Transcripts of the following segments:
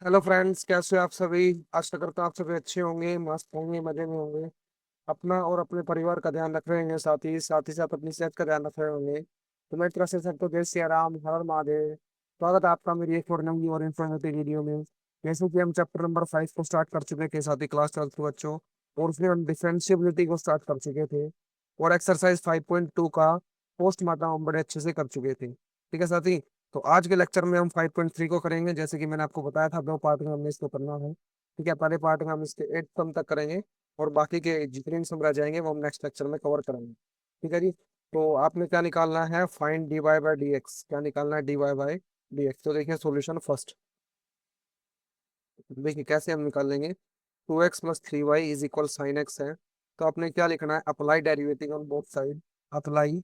Hello friends, कैसे हो आप सभी। आशा करता हूँ आप सभी अच्छे होंगे, मस्त होंगे, मजे में होंगे। अपना और अपने परिवार का ध्यान रख रहे होंगे, साथ ही साथ अपनी सेहत का ध्यान रख रहे होंगे। तो मैं एक तरह से सबको जय सिया राम, हर हर महादेव। स्वागत है आपका मेरी एक और नई और इन्फॉर्मेटिव वीडियो में। जैसे कि हम चैप्टर नंबर 5 को स्टार्ट कर चुके थे, साथ ही क्लास 12 के बच्चों। और उसमें हम डिफरेंशियबिलिटी को स्टार्ट कर चुके थे। और एक्सरसाइज 5.2 का पोस्ट मार्टम हम बड़े अच्छे से कर चुके थे। ठीक है साथी। तो आज के लेक्चर में हम 5.3 को करेंगे, जैसे कि मैंने आपको बताया था 2 पार्ट में हमने इसको करना है। ठीक है, पहले पार्ट में हम इसके 8 सम तक करेंगे। और बाकी के जितने भी सम रह जाएंगे वो हम नेक्स्ट लेक्चर में कवर करेंगे। ठीक है जी। तो आपने क्या निकालना है, find D Y by D x. क्या निकालना है, D Y by D x. तो देखिए सॉल्यूशन फर्स्ट। देखिए कैसे हम निकाल लेंगे। 2x + 3y is equal sine x है। तो आपने क्या लिखना है, apply derivative on both side. Apply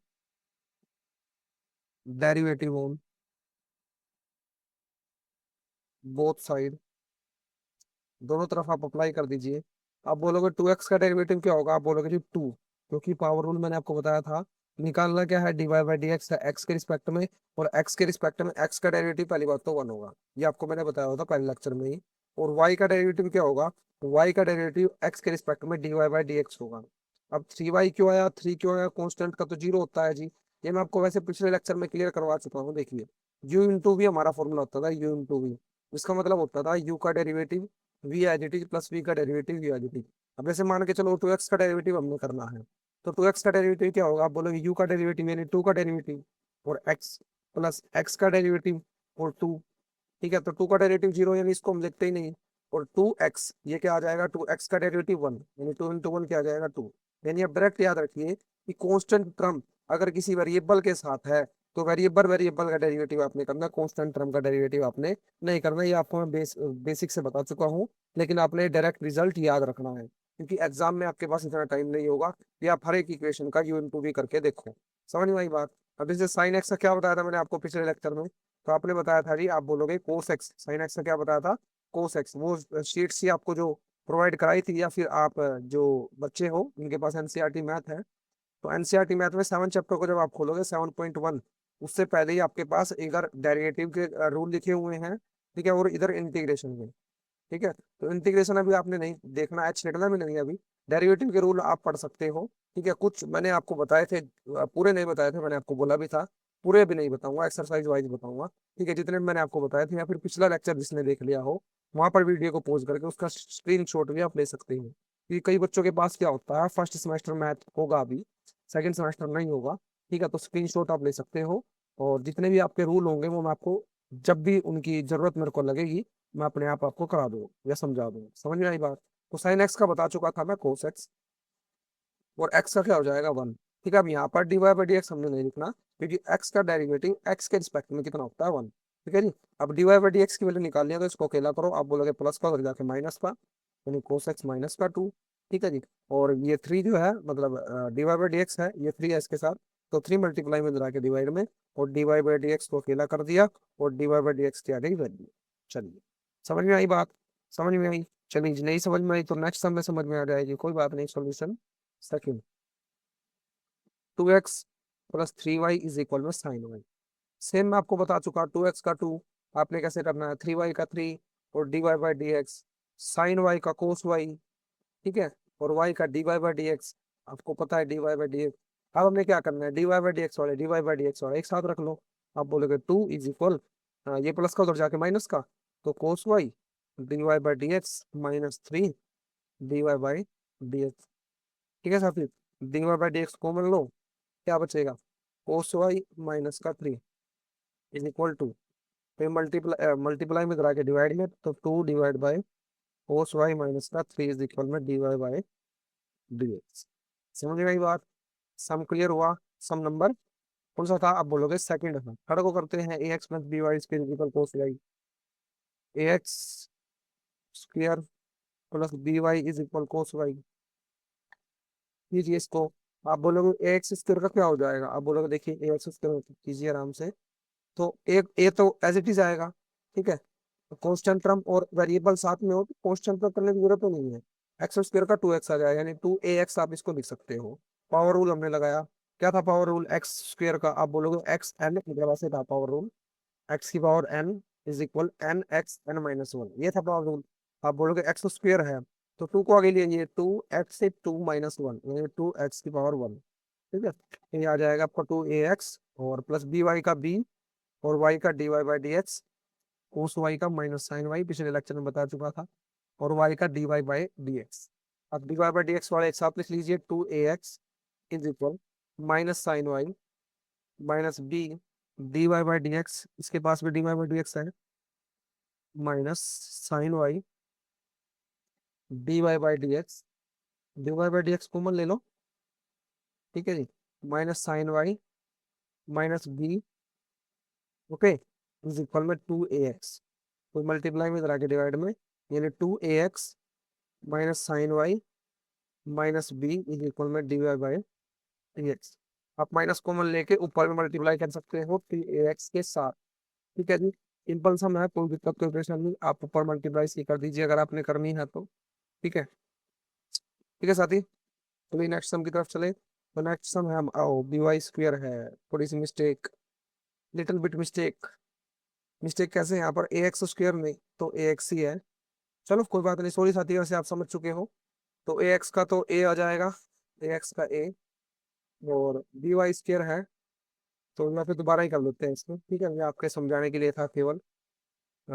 derivative on both side. दोनों तरफ आप अप्लाई कर दीजिए। आप बोलोगे 2x का डेरिवेटिव क्या होगा, आप बोलोगे जी 2। क्योंकि पावर रूल मैंने आपको बताया था। निकालना क्या है, D Y by D x है एक्स के रिस्पेक्ट में। और एक्स के रिस्पेक्ट में एक्स का डेरिवेटिव पहली बात तो 1 होगा। ये आपको मैंने बताया होता पहले लेक्चर में ही। और वाई का डेरिवेटिव क्या होगा, वाई का डेरिवेटिव एक्स के रिस्पेक्ट में d Y by D x होगा। अब 3y क्यों आया, 3 क्यों आया, कॉन्स्टेंट का तो 0 होता है जी। ये मैं आपको वैसे पिछले लेक्चर में क्लियर करवा चुका हूँ, देखिए। u इंटू वी हमारा फॉर्मूला होता था, u इंटू वी। इसका मतलब होता था u का derivative v as it is plus v का derivative v as it is. अब जैसे मान के चलो 2x का डेरिवेटिव हमने करना है। तो 2x का डेरिवेटिव क्या होगा, आप बोलोगे u का डेरिवेटिव यानी 2 का डेरिवेटिव। और x प्लस x का डेरिवेटिव और 2। ठीक है, तो 2 का डेरिवेटिव 0 यानी इसको हम लिखते ही नहीं। और 2x ये क्या आ जाएगा, 2x का डेरिवेटिव 1 यानी 2 इंटू 1 क्या आ जाएगा 2। यानी आप डायरेक्ट याद रखिए कि कांस्टेंट टर्म अगर किसी वेरिएबल के साथ है तो वेरिएबल वेरिएबल का डेरिवेटिव आपने करना, कांस्टेंट टर्म का डेरिवेटिव आपने नहीं करना। ये आपको मैं बेसिक से बता चुका हूँ। लेकिन आपने डायरेक्ट रिजल्ट याद रखना है, क्योंकि एग्जाम में आपके पास इतना टाइम नहीं होगा कि आप हर एक इक्वेशन का u इंटू वी करके देखो। समझ में आई बात। अब जैसे साइन एक्स का क्या बताया था मैंने आपको पिछले लेक्चर में। तो आपने बताया था जी, आप बोलोगे कोस एक्स, साइन एक्स का क्या बताया था, कोस एक्स। वो शीट सी आपको जो प्रोवाइड कराई थी, या फिर आप जो बच्चे हो उनके पास एनसीईआरटी मैथ है। तो एनसीईआरटी मैथ में 7 चैप्टर को जब आप खोलोगे 7.1, उससे पहले ही आपके पास इधर डेरिवेटिव के रूल लिखे हुए हैं। ठीक है, और इधर इंटीग्रेशन के। ठीक है, तो इंटीग्रेशन अभी आपने नहीं देखना है, छेड़ना भी नहीं है अभी। डेरिवेटिव के रूल आप पढ़ सकते हो। ठीक है, कुछ मैंने आपको बताए थे, पूरे नहीं बताए थे, मैंने आपको बोला भी था। पूरे भी नहीं बताऊंगा, एक्सरसाइज वाइज बताऊंगा। ठीक है, जितने भी मैंने आपको बताए थे, या फिर पिछला लेक्चर जिसने देख लिया हो, वहां पर वीडियो को पॉज करके उसका स्क्रीनशॉट भी आप ले सकते हो। क्योंकि कई बच्चों के पास क्या होता है, फर्स्ट सेमेस्टर मैथ होगा अभी, सेकंड सेमेस्टर नहीं होगा। ठीक है, तो स्क्रीनशॉट आप ले सकते हो। और जितने भी आपके रूल होंगे वो मैं आपको जब भी उनकी जरूरत मेरे को लगेगी, मैं अपने आप आपको करा दूँ या समझा दूँ। समझ में आई बात। तो साइन एक्स का बता चुका था मैं, कोस एक्स। और एक्स का क्या हो जाएगा 1। ठीक है, अब यहाँ पर d Y by D x हमने नहीं लिखना, क्योंकि एक्स का डेरिवेटिव एक्स के रिस्पेक्ट में कितना होता है 1। ठीक है जी। अब d Y by D x की वैल्यू निकालनी है, तो इसको अकेला करो। आप बोलोगे प्लस का, उधर जाके माइनस का, यानी कोस एक्स माइनस का 2। ठीक है जी। और ये 3 जो है, मतलब d Y by D x है, ये 3 है इसके साथ। तो 3 मल्टीप्लाई में जरा के डिवाइड में। और d Y by D x को अकेला कर दिया। और d Y by D x की आ गई वैल्यू। चलिए, समझ में आई बात। समझ में आई। चलिए, नहीं समझ में आई तो नेक्स्ट समय समझ में आ जाएगी, कोई बात नहीं। Solution second. 2x + 3y is equal में साइन वाई। सेम मैं आपको बता चुका, 2x का 2 आपने कैसे करना है, 3y का 3। और dy/dx, साइन वाई का कोस वाई। ठीक है, और y का dy/dx। आपको पता है dy/dx। अब हमने क्या करना है, dy/dx वाले dy/dx वाले एक साथ रख लो। आप बोलोगे 2 इज इक्वल, ये प्लस का उधर जाके माइनस का, तो कोस वाई dy/dx -3 dy/dx। ठीक है साथी, dy/dx कॉमन लो, क्या बचेगा, cos y -3 is equal to, फिर मल्टीप्लाई मल्टीप्लाई में करा के डिवाइड में, तो 2 divide by cos y -3 is equal में dy/dx। समझ में आई बात। सम क्लियर हुआ। सम नंबर कौन सा था, आप बोलोगे सेकंड था। थर्ड को करते हैं, ax + by square equal cos y. ax square plus by is equal cos y. कीजिए इसको। आप बोलोगे एक्स स्क्वायर का क्या हो जाएगा, आप बोलोगे देखिए एक्स स्क्वायर कीजिए आराम से। तो एक ए तो एज इट इज आएगा। ठीक है, कांस्टेंट टर्म और वेरिएबल साथ में हो तो कांस्टेंट टर्म करने की जरूरत तो नहीं है। एक्स स्क्वायर का 2x आ जाएगा, यानी 2ax आप इसको लिख सकते हो। पावर रूल हमने लगाया। क्या था पावर रूल, एक्स स्क्वायर का, आप बोलोगे एक्स एन, मतलब ऐसे था पावर रूल, एक्स की power n is equal n x n minus one, ये था पावर रूल। आप बोलोगे एक्स तो स्क्वायर है, तो टू को आगे लिए, टू एक्स से टू माइनस वन, यानी टू एक्स की पावर वन। ठीक है, ये आ जाएगा आपका टू ए एक्स और प्लस बी वाई का बी, और वाई का d Y by D x, cos y का माइनस साइन वाई, पिछले लेक्चर में बता चुका था, और वाई का d Y by D x. अब d Y by D x वाले एक साथ लिख लीजिए, to a x is equal minus sine y minus b d Y by D x, इसके पास में d Y by D x है, minus sine y d Y by D x, d Y by D x common ले लो, ठीक है जी, minus sine y minus b, okay, is equal में टू ए एक्स, कोई मल्टीप्लाई में इधर आके डिवाइड में, यानी two a x minus sine y minus B is equal में d Y by D x. आप माइनस कॉमन लेके ऊपर में मल्टीप्लाई कर सकते हो थ्री ए एक्स के साथ, ठीक है जी। सिंपल सम है, कोई दिक्कत कोई परेशानी नहीं, आप ऊपर मल्टीप्लाई सी कर दीजिए अगर आपने करनी है तो, ठीक है। ठीक है साथी, तो नेक्स्ट सम की तरफ चले, तो नेक्स्ट सम है, हम आओ बी वाई स्क्वेयर है, थोड़ी सी mistake, little bit mistake. Mistake कैसे है यहाँ पर, ए एक्स स्क्वेयर नहीं तो ए एक्स ही है, चलो कोई बात नहीं, सॉरी साथी, वैसे आप समझ चुके हो। तो ए एक्स का तो ए आ जाएगा, ए एक्स का ए, और बी वाई स्क्वेयर है, तो मैं फिर दोबारा ही कर लेते हैं इसको, ठीक है, मैं आपके समझाने के लिए था केवल,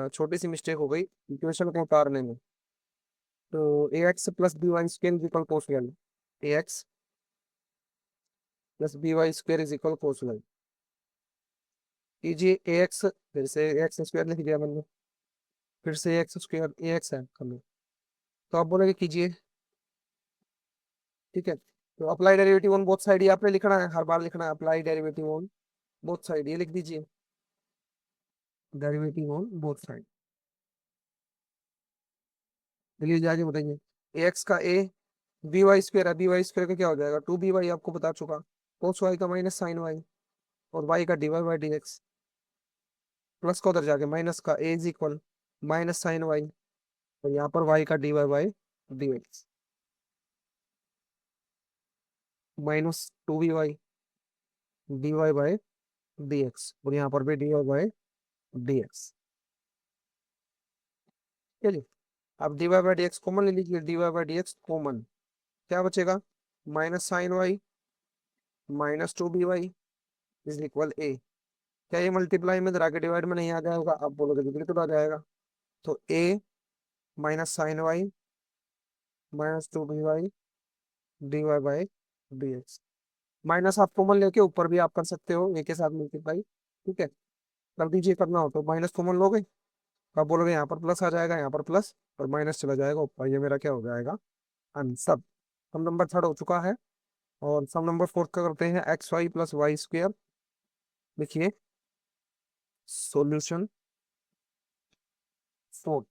छोटी सी मिस्टेक हो गई इक्वेशन को उतारने में। तो a x plus b y square is equal cos y, a x plus b y square is equal cos y, कीजिए ए एक्स, फिर से ए एक्स स्क्वायर लिख दिया मैंने, फिर से एक्स स्क्वायर ए एक्स है कमी, तो आप बोलोगे कीजिए, ठीक है। तो apply derivative on both side, ये आपने लिखना है, हर बार लिखना है, apply derivative on both side, ये लिख दीजिए, डेरिवेटिव ऑन बोथ साइड, चलिए आगे बताइए। ए एक्स का ए, बी वाई स्क्वायर है, बी वाई स्क्वायर का क्या हो जाएगा, टू बी वाई, आपको बता चुका, कोस वाई का माइनस साइन वाई, और वाई का d Y by D x, plus का उधर जाके माइनस का a is equal minus sine y, और यहाँ पर वाई का d Y by D x, minus two b y d Y by D x, और यहाँ पर भी d Y by D x, चलिए। अब d Y by D x common ले लीजिए, d Y by D x common, क्या बचेगा, minus sine y minus two b y is equal a, क्या ये मल्टीप्लाई में इधर आके डिवाइड में नहीं आ जाएगा, आप बोलोगे तो बिल्कुल आ जाएगा, तो a minus sine y minus two b y d Y by D x, minus आप कॉमन लेके ऊपर भी आप कर सकते हो ए के साथ मल्टीप्लाई, ठीक है, कर दीजिए, करना हो तो माइनस कॉमन लोगे, आप बोलोगे यहाँ पर प्लस आ जाएगा, यहाँ पर प्लस और माइनस चला जाएगा ऊपर, ये मेरा क्या हो जाएगा, आंसर। सम नंबर थर्ड हो चुका है, और सम नंबर फोर्थ का करते हैं, x y plus y square, देखिए solution fourth,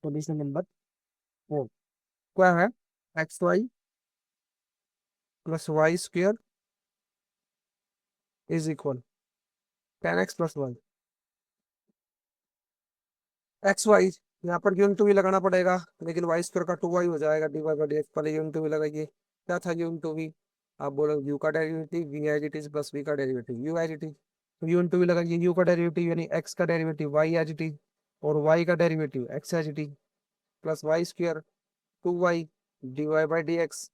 solution number fourth क्या है, x y plus y square is equal ten x plus y, x y यहाँ पर यून टू भी लगाना पड़ेगा, लेकिन वाई स्क्वायर का टू वाई हो जाएगा, d Y by D x, पहले यून टू भी लगाइए, क्या था यून टू भी, आप बोलो यू का derivative v as it is plus v का derivative u as it is, तो यून टू भी लगाइए, यू का डेरिवेटिव यानी एक्स का derivative y as it is, और वाई का derivative x as it is, plus y square two y d Y by D x,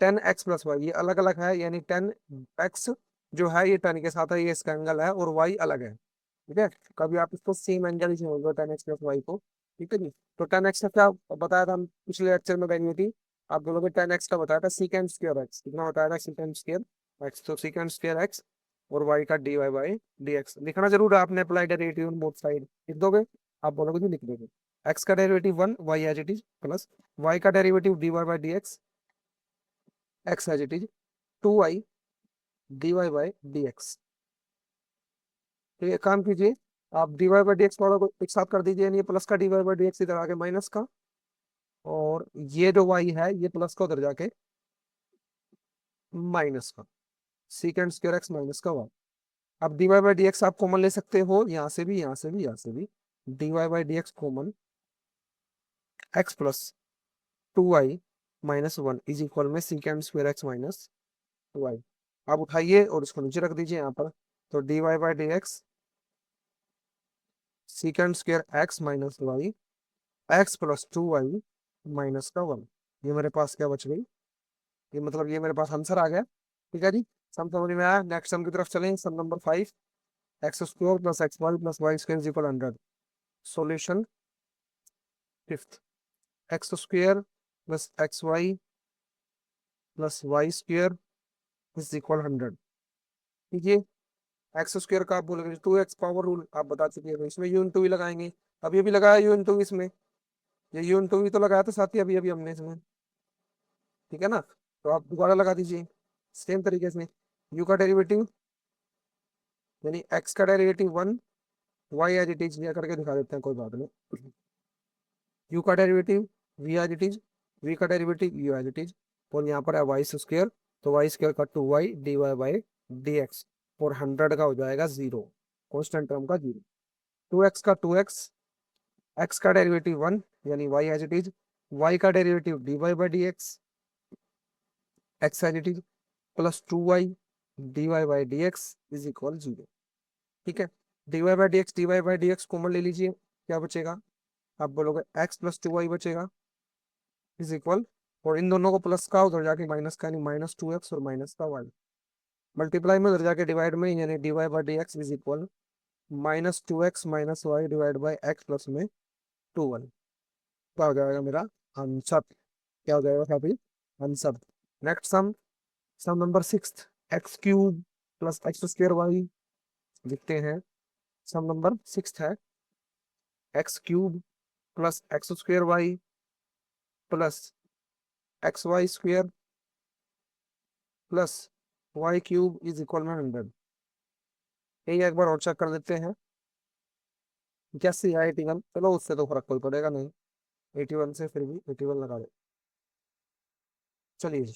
ten x plus y, ये अलग अलग है, यानी टेन एक्स जो है ये टेन के साथ है, ये इसका एंगल है, और वाई अलग है, ठीक है। कभी आप इसको सेम एंगल ही समझो टेन एक्स प्लस वाई को, ठीक है जी। तो टेन एक्स का क्या बताया था हम पिछले लेक्चर में, डेरिवेटिव आप दोनों को टेन एक्स का बताया था, सीकेंड स्क्वायर एक्स, कितना बताया था, सीकेंड स्क्वायर एक्स, तो सीकेंड स्क्वायर एक्स और वाई का d Y by D x लिखना जरूर है आपने, apply derivative on both side लिख दोगे, आप बोलोगे तो लिख दोगे, एक्स का derivative one y as it is plus y का derivative d Y by D x x as it is two y d Y by D x. तो ये काम कीजिए, आप d Y by D x वालों को एक साथ कर दीजिए, यानी प्लस का d Y by D x इधर आके माइनस का, और ये जो वाई है ये प्लस का उधर जाके माइनस का, सीकेंड स्क्वायर एक्स माइनस का वाई। अब d Y by D x आप कॉमन ले सकते हो, यहाँ से भी, यहाँ से भी, यहाँ से भी, d Y by D x common, x plus two y minus one is equal में secant square x minus y, आप उठाइए और इसको नीचे रख दीजिए यहाँ पर, तो d Y by D x second square x minus y x plus 2y minus का 1। ये मेरे पास क्या बच गई, ये मतलब ये मेरे पास आंसर आ गया। ठीक है जी, सम समझ में आया। नेक्स्ट सम की तरफ चलें। Sum number 5, x square plus x y plus y square equal 100। Solution fifth, x square plus x y plus y square is equal 100। ठीक है, एक्स स्क्वायर का आप बोलोगे 2x पावर रूल आप बता चुके हैं, तो इसमें यू इंटू भी लगाएंगे। अभी अभी लगाया यू इंटू इसमें, ये यू इंटू भी तो लगाया था साथ ही अभी अभी हमने इसमें। ठीक है ना, तो आप दोबारा लगा दीजिए सेम तरीके से। यू का डेरिवेटिव यानी एक्स का derivative 1, y as it is ये करके दिखा देते हैं, कोई बात नहीं। यू का derivative v as it is, v का derivative u as it is, और यहाँ पर है वाई स्क्वायर, तो वाई स्क्वायर का 2y d Y by D x, और 100 का हो जाएगा 0, कॉन्स्टेंट टर्म का 0। 2x का 2x, एक्स का डेरिवेटिव 1 यानी y as it is, y का derivative d Y by D x, x as it is, plus 2y d Y by D x is equal 0। ठीक है, D Y by D x, d Y by D x common ले लीजिए, क्या बचेगा, आप बोलोगे x plus 2y बचेगा is equal, और इन दोनों को प्लस का उधर जाके माइनस का, यानी माइनस 2x और माइनस का y, मल्टीप्लाई में उधर जाके डिवाइड में, यानी d Y by D x is equal minus 2x minus y divide by x plus में 2y। क्या हो जाएगा मेरा आंसर, क्या हो जाएगा अभी answer. Next sum, sum number 6, x cube plus x square y, लिखते हैं। सम नंबर 6 है x cube plus x square y plus x y square plus y cube is equal में 100। यही एक बार और चेक कर देते हैं कैसे है 81। चलो उससे तो फर्क कोई पड़ेगा नहीं, 81 से फिर भी 81 लगा दे। चलिए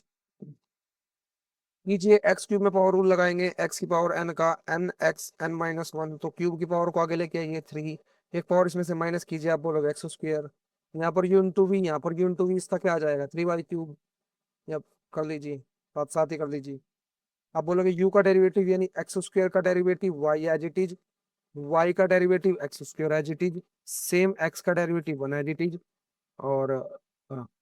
कीजिए, एक्स क्यूब में पावर रूल लगाएंगे, एक्स की पावर एन का एन एक्स एन माइनस 1, तो क्यूब की पावर को आगे लेके आइए 3, एक पावर इसमें से माइनस कीजिए, आप बोलोगे एक्स स्क्वायर, यहाँ पर यू इंटू वी, यहाँ पर यू इंटू वी, इसका क्या आ जाएगा 3y क्यूब, या कर लीजिए साथ साथ ही कर लीजिए। आप बोलोगे यू का डेरिवेटिव यानी एक्स स्क्वायर का derivative y as it is, y का derivative x square as it is, same x का डेरिवेटिव 1 एज इट इज, और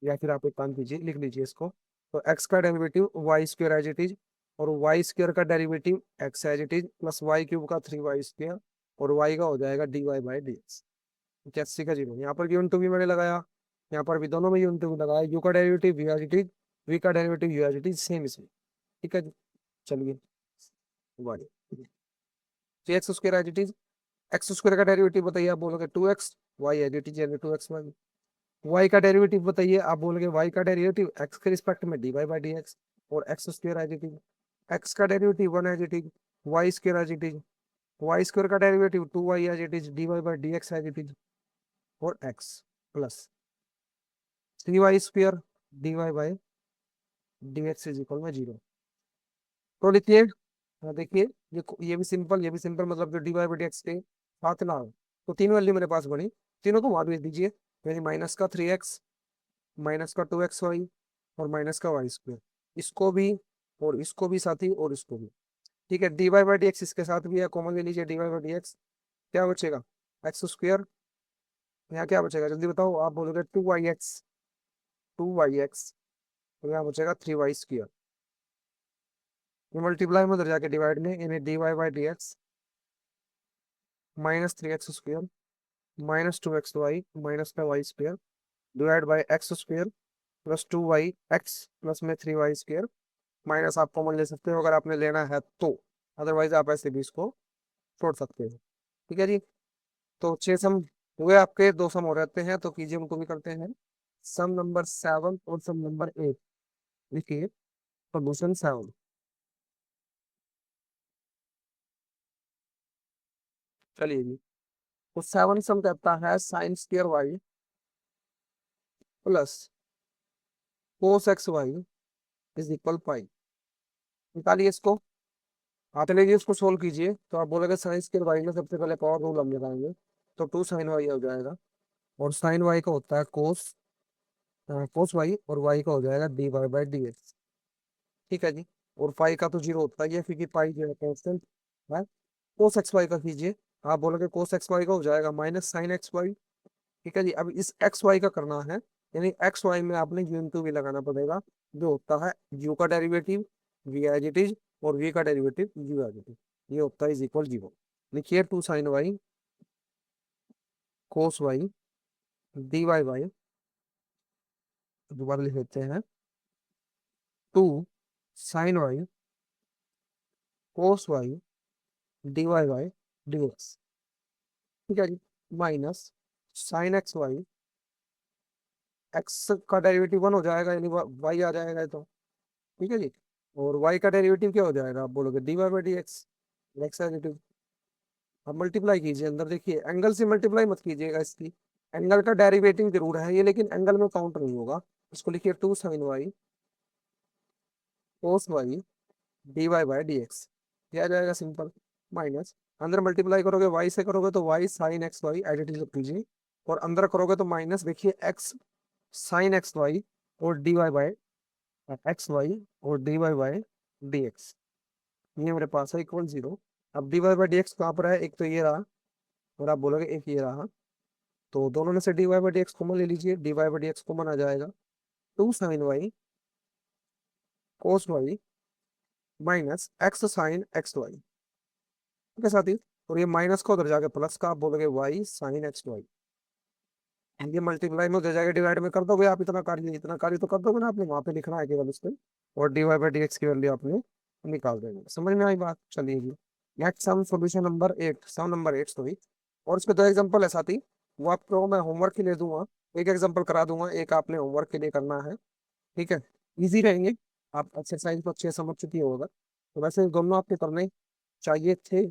या फिर आप एक काम कीजिए लिख लीजिए इसको, तो एक्स का derivative y square as it is, और वाई स्क्वायर का derivative x as it is, plus y cube का 3y स्क्वायर, और वाई का हो जाएगा d Y by D x, 81 का 0। यहाँ पर यून टू भी मैंने लगाया, यहाँ पर भी दोनों में यून टू लगाया, यू का derivative v as it is, v का derivative u as it is, same इसमें। ठीक है जी, चलिए वाई, तो x square as it is, x square का डेरिवेटिव बताइए, आप बोलोगे 2x, Y as it is यानी 2x वाई, वाई का डेरिवेटिव बताइए, आप बोलोगे वाई का डेरिवेटिव एक्स के रिस्पेक्ट में d Y by D x, और x square as it is, x का derivative 1 as it is, y square as it is, y square का derivative 2y as it is, d Y by D x as it is, और x plus 3y square d Y by D x is equal में 0। तो लिखिए, देखिए ये भी simple, ये भी सिंपल, मतलब जो d Y by D x के साथ ना हो, तो तीन वैल्यू मेरे पास बनी, तीनों को वहां भेज दीजिए, यानी माइनस का 3x, माइनस का 2xy, और माइनस का वाई स्क्वायर, इसको भी और इसको भी साथ ही, और इसको भी। ठीक है, D Y by D x इसके साथ भी है, कॉमन ले लीजिए d Y by D x, क्या बचेगा एक्स स्क्वायर, यहाँ क्या बचेगा जल्दी बताओ, आप बोलोगे 2y x, 2y x, तो यहाँ बचेगा 3y स्क्वायर, ये मल्टीप्लाई में उधर जाके डिवाइड में, इन्हें d Y by D x minus 3x square minus 2xy minus का y square divide by x square plus 2y x plus में 3y स्क्वायर, माइनस आप कॉमन ले सकते हो अगर आपने लेना है तो, अदरवाइज आप ऐसे भी इसको छोड़ सकते हो। ठीक है जी, तो 6 सम हुए आपके, 2 सम हो रहते हैं, तो कीजिए उनको भी करते हैं। सम नंबर 7 और सम नंबर 8, देखिए सोल्यूशन 7। चलिए जी, तो 7 सम कहता है sine square y plus cos x y is equal pi, निकालिए इसको, हाथ लीजिए इसको सोल्व कीजिए, तो आप बोलोगे साइन स्क्वायर वाई में सबसे पहले पावर रूल हम लगाएंगे, तो 2 साइन वाई हो जाएगा, और साइन वाई का होता है कोस, कोस वाई, और वाई का हो जाएगा d Y by D x. ठीक है जी, और पाई का तो 0 होता है, क्योंकि पाई जो है कांस्टेंट है। कोस एक्स वाई का कीजिए, आप बोलोगे कोस एक्स वाई का हो जाएगा माइनस साइन एक्स वाई। ठीक है जी, अब इस एक्स वाई का करना है, यानी एक्स वाई में आपने यू इंटू वी लगाना पड़ेगा, जो होता है यू का derivative v as it is, और वी का derivative u as it is, ये होता है इज इक्वल जीरो। लिखिए two sine y cos y d y y, दोबारा लिख लेते हैं, two sine y cos y d y y d x. ठीक है जी, minus sine x y, x का डेरिवेटिव वन हो जाएगा, यानी वाई आ जाएगा ये तो। ठीक है जी, और वाई का डेरिवेटिव क्या हो जाएगा, आप बोलोगे d Y by D x, x derivative. अब मल्टीप्लाई कीजिए, अंदर देखिए एंगल से मल्टीप्लाई मत कीजिएगा इसकी, एंगल का डेरिवेटिव जरूर है ये, लेकिन एंगल में काउंट नहीं होगा। इसको लिखिए two sine y cos y d Y by D x, क्या आ जाएगा सिंपल, माइनस, अंदर मल्टीप्लाई करोगे वाई से करोगे तो y sine x y additive रख लीजिए, और अंदर करोगे तो माइनस, देखिए एक्स साइन एक्स वाई और d Y by x y और d Y by D x, ये मेरे पास है इक्वल जीरो। अब d Y by D x कहाँ पर है, एक तो ये रहा, और आप बोलोगे एक ये रहा, तो दोनों में से d Y by D x common ले लीजिए, d Y by D x common आ जाएगा, two sine y cos y minus x sine x y. ठीक है साथी, और ये माइनस को उधर जाके प्लस का, आप बोलोगे वाई साइन एक्स वाई, ये मल्टीप्लाई में उधर जाके डिवाइड में कर दोगे आप, इतना कार्य तो कर दोगे ना आपने, वहां पे लिखना है केवल इसको, और d Y by D x की वैल्यू आपने निकाल देंगे। समझ में आई बात, चलिए जी। Next sum solution number 8, sum number 8 sorry, और इसके दो एग्जांपल है साथी, वो आपको मैं होमवर्क के लिए दूंगा, एक एग्जांपल करा दूंगा, एक आपने होमवर्क के लिए करना है। ठीक है, इजी रहेंगे, आप एक्सरसाइज को अच्छे से समझ चुकी होगा, तो वैसे दोनों आपके करने चाहिए थे,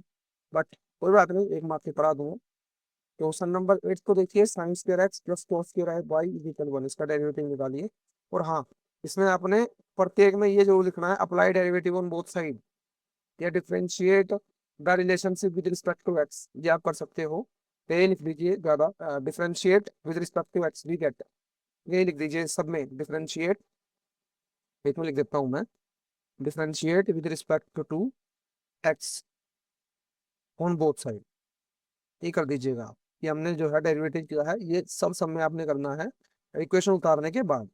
बट कोई बात नहीं, एक मार्क के करा दूंगा। क्वेश्चन नंबर 8 को देखिए, sine square x plus cos square y is equal one, इसका डेरिवेटिव निकालिए। और हाँ, इसमें आपने प्रत्येक में ये जो लिखना है, apply derivative on both side, या differentiate the relationship with respect to x, ये आप कर सकते हो, तो ये लिख लीजिए ज्यादा, differentiate with respect to x we get, ये लिख दीजिए सब में डिफरेंशिएट, एक में लिख देता हूँ मैं, differentiate with respect to x on both side, ये कर दीजिएगा आप, कि हमने जो है डेरिवेटिव किया है, ये सब सब में आपने करना है इक्वेशन उतारने के बाद।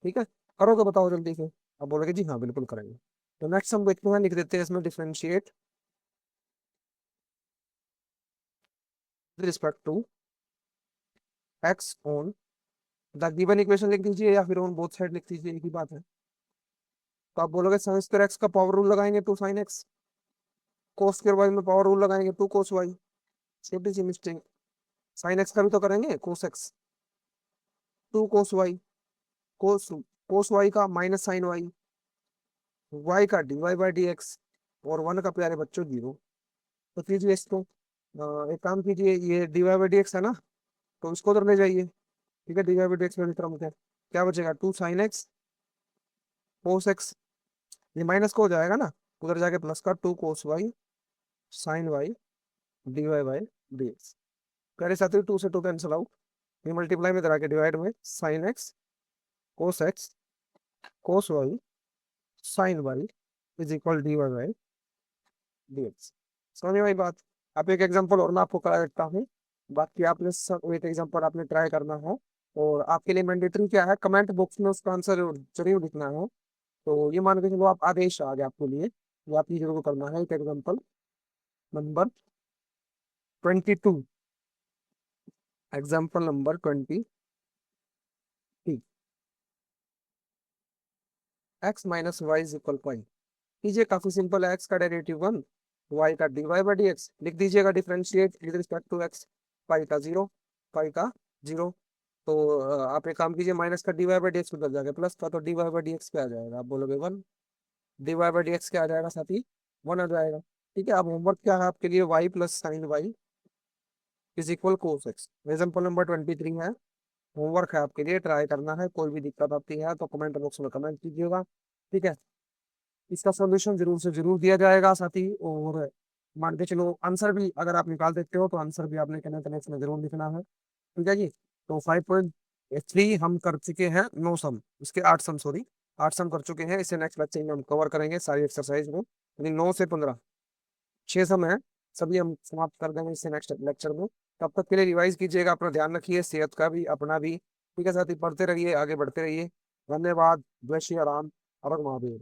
ठीक है, करोगे बताओ जल्दी से, अब बोलोगे जी हाँ बिल्कुल करेंगे। तो नेक्स्ट हम देखते हैं, लिख देते हैं इसमें differentiate respect to x on the given equation लिख दीजिए, या फिर ऑन बोथ साइड लिख दीजिए, एक ही बात है। तो आप बोलोगे साइन स्क्वायर एक्स का पावर रूल लगाएंगे two sine x, cos square y में पावर रूल लगाएंगे टू कोस वाई, छोटी सी मिस्टेक, साइन एक्स का भी तो करेंगे cos x, two cos y, cos cos y का माइनस साइन वाई, वाई का d Y by D x, और वन का प्यारे बच्चों जीरो। तो कीजिए इसको, एक काम कीजिए, ये d Y by D x है ना, तो इसको उधर ले जाइए। ठीक है, D Y by D x में तरफ है, क्या बचेगा, two sine x cos x, ये माइनस को हो जाएगा ना, उधर जाके प्लस का, two cos y sine y d Y by D x. मेरे साथ ही टू से टू कैंसिल आउट, ये मल्टीप्लाई में करा के डिवाइड में, sine x cos y sine y is equal d Y by D x. समझ में आई बात। आप एक एग्जांपल और मैं आपको करा देता हूँ, बाकी आपने सब एक एग्जांपल आपने ट्राई करना है, और आपके लिए मैंडेटरी क्या है, कमेंट बॉक्स में उसका आंसर जरूर लिखना है। तो ये मान के चलो आप आदेश आ गया आपके लिए, ये आप ये जरूर करना है। एक example number 22, example number 20, x minus y is equal pi, कीजिए, काफी सिंपल है, एक्स का डेरिवेटिव वन, वाई का d Y by D x, लिख दीजिएगा differentiate with respect to x, pi का जीरो, पाई का जीरो। तो आप एक काम कीजिए, माइनस का d Y by D x उधर जाएगा, प्लस का, तो d Y by D x पे आ जाएगा, आप बोलोगे one, d Y by D x क्या आ जाएगा साथी, वन आ जाएगा। ठीक है, अब होमवर्क क्या है आपके लिए, y plus sine y is equal cos x, example number 23 है, होमवर्क है आपके लिए, ट्राई करना है, कोई भी दिक्कत आती है तो कमेंट बॉक्स में कमेंट कीजिएगा। ठीक है, इसका सॉल्यूशन जरूर से जरूर दिया जाएगा साथी, और मान के चलो आंसर भी अगर आप निकाल देते हो तो आंसर भी आपने कहना कनेक्ट में जरूर लिखना है। ठीक है जी, तो 5.3 हम कर चुके हैं, 9 सम, इसके 8 सम सॉरी, 8 सम कर चुके हैं, इसे नेक्स्ट लेक्चर में हम कवर करेंगे सारी एक्सरसाइज में, यानी 9 से 15, 6 सम है, सभी हम समाप्त कर देंगे इससे नेक्स्ट लेक्चर में। तब तक के लिए रिवाइज कीजिएगा, अपना ध्यान रखिए, सेहत का भी अपना भी। ठीक है साथी, पढ़ते रहिए, आगे बढ़ते रहिए। धन्यवाद। जय श्री राम। हर हर महादेव।